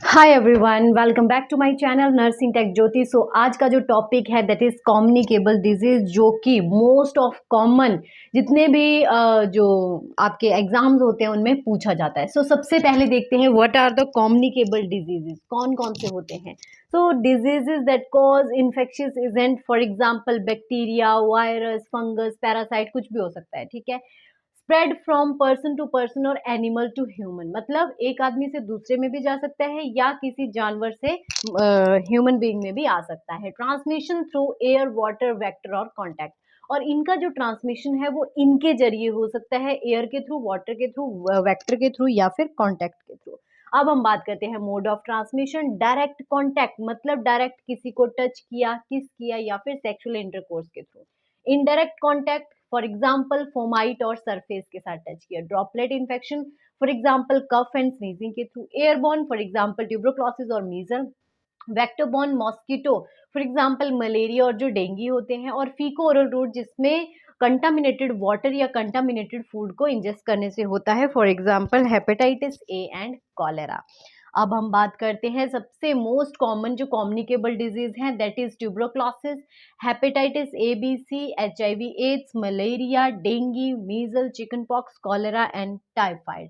Hi everyone, welcome back to my channel nursing tech Jyoti. So आज का जो topic है दैट इज कम्युनिकेबल डिजीज, जो कि मोस्ट ऑफ कॉमन जितने भी जो आपके एग्जाम्स होते हैं उनमें पूछा जाता है। सो सबसे पहले देखते हैं what are the communicable diseases, कौन कौन से होते हैं। So diseases that cause infectious agent, for example bacteria, virus, fungus, parasite, कुछ भी हो सकता है, ठीक है। Spread from person to person और एनिमल टू ह्यूमन, मतलब एक आदमी से दूसरे में भी जा सकता है या किसी जानवर से ह्यूमन बीइंग में भी आ सकता है। Transmission through air, water, vector और कांटेक्ट, और इनका जो ट्रांसमिशन है वो इनके जरिए हो सकता है, एयर के थ्रू, वाटर के थ्रू, वेक्टर के थ्रू या फिर कांटेक्ट के थ्रू। अब हम बात करते हैं mode of transmission. Direct contact मतलब डायरेक्ट किसी को टच किया, किस किया या फिर सेक्सुअल इंटरकोर्स के through. Indirect contact, for example fomite और सरफेस के साथ टच किया। Droplet infection, for example cough and sneezing के through. Airborne, for example tuberculosis और measle. Vectorborne mosquito, for example malaria और जो डेंगू होते हैं। और फीको ओरल रूट, जिसमें कंटामिनेटेड वाटर या कंटामिनेटेड फूड को इंजेस्ट करने से होता है, for example hepatitis A and cholera. अब हम बात करते हैं सबसे मोस्ट कॉमन जो कम्युनिकेबल डिजीज है, that is tuberculosis, hepatitis A B C, HIV AIDS, malaria, dengue, measle, chicken pox, cholera and typhoid.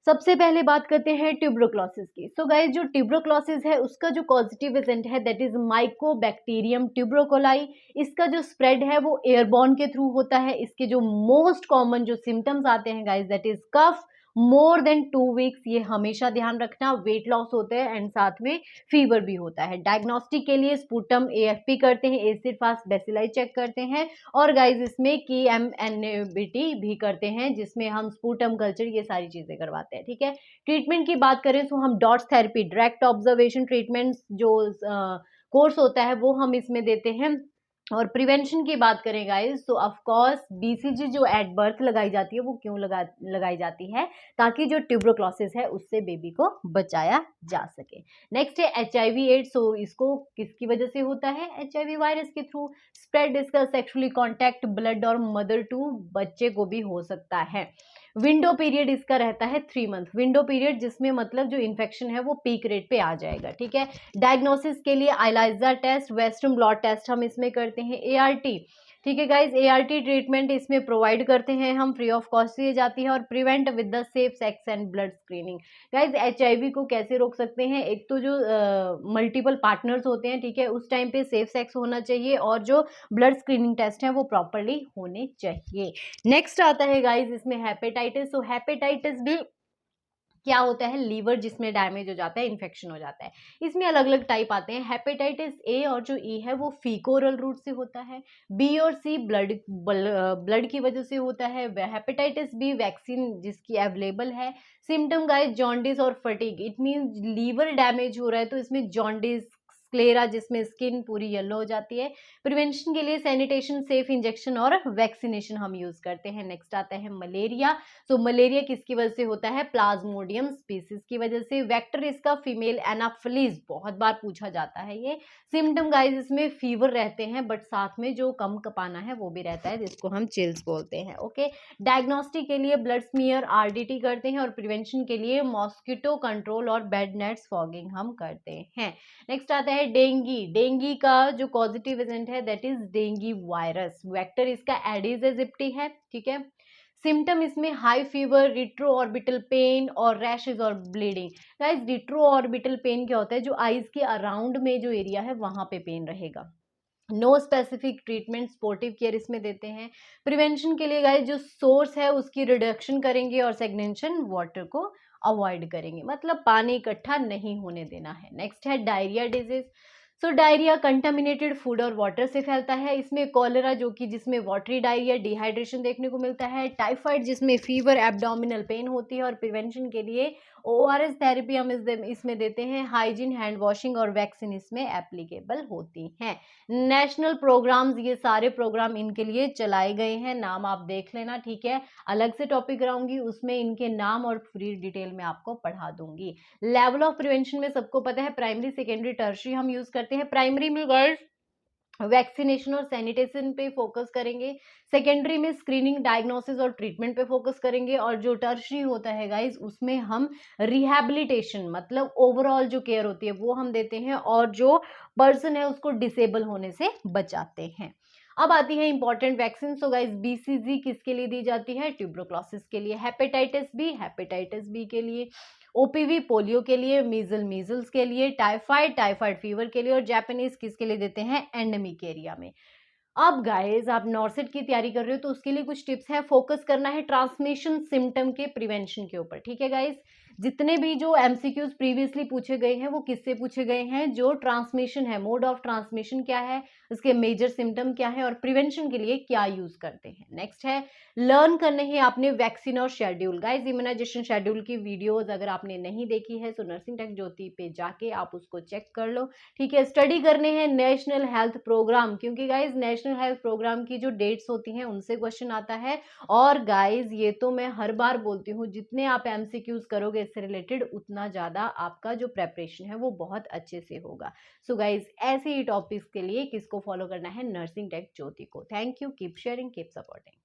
सबसे पहले बात करते हैं ट्यूबरक्लोसिस की। सो गाइस, जो ट्यूबरक्लोसिस है उसका जो पॉजिटिव एजेंट है दैट इज माइकोबैक्टीरियम ट्यूबरकुलाई। इसका जो स्प्रेड है वो एयरबॉर्न के थ्रू होता है। इसके जो मोस्ट कॉमन जो सिम्टम्स आते हैं guys, that is cough more than 2 weeks, ये हमेशा ध्यान रखना। वेट लॉस होता है एंड साथ में फीवर भी होता है। डायग्नोस्टिक के लिए स्पुटम AFP करते हैं, एसिड फास्ट बेसिलाई चेक करते हैं। और गाइज इसमें की MNABT भी करते हैं, जिसमें हम स्पूटम कल्चर ये सारी चीजें करवाते हैं, ठीक है। ट्रीटमेंट की बात करें तो हम dots therapy, direct observation treatment जो कोर्स होता है वो हम इसमें देते हैं। और प्रिवेंशन की बात करें गाइस, तो ऑफ कोर्स BCG जो एट बर्थ लगाई जाती है वो क्यों लगाई जाती है, ताकि जो ट्यूबरक्लोसिस है उससे बेबी को बचाया जा सके। नेक्स्ट है HIV एड्स। सो इसको किसकी वजह से होता है? HIV वायरस के थ्रू। स्प्रेड इसका सेक्सुअली कॉन्टैक्ट, ब्लड और मदर टू बच्चे को भी हो सकता है। विंडो पीरियड इसका रहता है 3 मंथ। विंडो पीरियड जिसमें मतलब जो इन्फेक्शन है वो पीक रेट पे आ जाएगा, ठीक है। डायग्नोसिस के लिए ELISA test, western blot test हम इसमें करते हैं। ART, ठीक है गाइज, ART ट्रीटमेंट इसमें प्रोवाइड करते हैं हम, फ्री ऑफ कॉस्ट दी जाती है। और prevent with the safe sex and blood screening. Guys HIV को कैसे रोक सकते हैं? एक तो जो मल्टीपल पार्टनर्स होते हैं, ठीक है, उस टाइम पे सेफ सेक्स होना चाहिए और जो ब्लड स्क्रीनिंग टेस्ट है वो प्रॉपरली होने चाहिए। नेक्स्ट आता है गाइज इसमें हेपेटाइटिस। तो हेपेटाइटिस भी क्या होता है? लीवर जिसमें डैमेज हो जाता है, इन्फेक्शन हो जाता है। इसमें अलग अलग टाइप आते हैं। हेपेटाइटिस A और जो E है वो फीकोरल रूट से होता है। B और C ब्लड की वजह से होता है। हेपेटाइटिस B वैक्सीन जिसकी अवेलेबल है। सिम्टम गाइस जॉन्डिस और fatigue, it mean liver damage हो रहा है तो इसमें जॉन्डिस, स्क्लेरा जिसमें स्किन पूरी येलो हो जाती है। प्रिवेंशन के लिए सैनिटेशन, सेफ इंजेक्शन और वैक्सीनेशन हम यूज करते हैं। नेक्स्ट आता है मलेरिया। तो मलेरिया किसकी वजह से होता है? प्लाज्मोडियम स्पीसीज की वजह से। वेक्टर इसका फीमेल एनाफिलीज, बहुत बार पूछा जाता है ये। सिम्टम गाइस इसमें फीवर रहते हैं बट साथ में जो कम कपाना है वो भी रहता है, जिसको हम चिल्स बोलते हैं, ओके। डायग्नोस्टिक के लिए ब्लड स्मीयर, RDT करते हैं। और प्रिवेंशन के लिए मॉस्किटो कंट्रोल और बेड नेट्स फॉगिंग हम करते हैं। नेक्स्ट आता है डेंगी। डेंगी का जो पॉजिटिव एजेंट है that is dengue virus. Vector इसका एडिस एजिप्टी है, ठीक है। सिम्टम इसमें high fever, retro orbital pain और रैशेज और bleeding. Guys retro orbital pain क्या होता है? जो आईज के अराउंड में जो एरिया है वहां पे पेन रहेगा। No specific treatment, supportive care इसमें देते हैं। प्रिवेंशन के लिए गाइस जो सोर्स है उसकी रिडक्शन करेंगे और सेग्नेशन वाटर को अवॉइड करेंगे, मतलब पानी इकट्ठा नहीं होने देना है। नेक्स्ट है डायरिया डिजीज। सो डायरिया कंटामिनेटेड फूड और वाटर से फैलता है। इसमें कॉलेरा जो कि जिसमें वाटरी डायरिया, डिहाइड्रेशन देखने को मिलता है। टाइफाइड जिसमें फीवर, एब्डोमिनल पेन होती है। और प्रिवेंशन के लिए ORS थेरेपी हम इसमें देते हैं। हाइजीन, हैंड वॉशिंग और वैक्सीन इसमें एप्लीकेबल होती हैं। नेशनल प्रोग्राम्स, ये सारे प्रोग्राम इनके लिए चलाए गए हैं, नाम आप देख लेना, ठीक है। अलग से टॉपिक कराऊंगी उसमें इनके नाम और पूरी डिटेल में आपको पढ़ा दूंगी। लेवल ऑफ प्रिवेंशन में सबको पता है, प्राइमरी, सेकेंडरी, टर्शरी हम यूज करते हैं। प्राइमरी में गर्ल्स वैक्सीनेशन और सैनिटेशन पे फोकस करेंगे। सेकेंडरी में स्क्रीनिंग, डायग्नोसिस और ट्रीटमेंट पे फोकस करेंगे। और जो टर्शरी होता है गाइज, उसमें हम रिहैबिलिटेशन मतलब ओवरऑल जो केयर होती है वो हम देते हैं, और जो पर्सन है उसको डिसेबल होने से बचाते हैं। अब आती है important vaccine. So guys, BCG किसके लिए दी जाती है? ट्यूबरक्लोसिस के लिए। हेपेटाइटिस बी के लिए। ओपीवी पोलियो के लिए। मीजल्स के लिए। टाइफाइड फीवर के लिए। और जापानीज किसके लिए देते हैं? एंडेमिक एरिया में। अब गाइस, आप नॉर्सेट की तैयारी कर रहे हो तो उसके लिए कुछ टिप्स है। फोकस करना है ट्रांसमिशन सिम्टम के प्रिवेंशन के ऊपर, ठीक है गाइस। जितने भी जो एमसीक्यूज प्रीवियसली पूछे गए हैं वो किससे पूछे गए हैं? जो ट्रांसमिशन है, मोड ऑफ ट्रांसमिशन क्या है, उसके मेजर सिम्टम क्या है, और प्रिवेंशन के लिए क्या यूज करते हैं। नेक्स्ट है, लर्न करने हैं आपने वैक्सीन और शेड्यूल। गाइस, इम्यूनाइजेशन शेड्यूल की वीडियोज अगर आपने नहीं देखी है तो नर्सिंग टेक ज्योति पे जाके आप उसको चेक कर लो, ठीक है। स्टडी करने हैं नेशनल हेल्थ प्रोग्राम, क्योंकि गाइज नेशनल हेल्थ प्रोग्राम की जो डेट्स होती हैं उनसे क्वेश्चन आता है। और गाइज, ये तो मैं हर बार बोलती हूँ, जितने आप एमसीक्यूज करोगे इससे रिलेटेड उतना ज्यादा आपका जो प्रेपरेशन है वो बहुत अच्छे से होगा। सो गाइज, ऐसे ही टॉपिक्स के लिए किसको फॉलो करना है? नर्सिंग टेक ज्योति को। Thank you, keep sharing, keep supporting.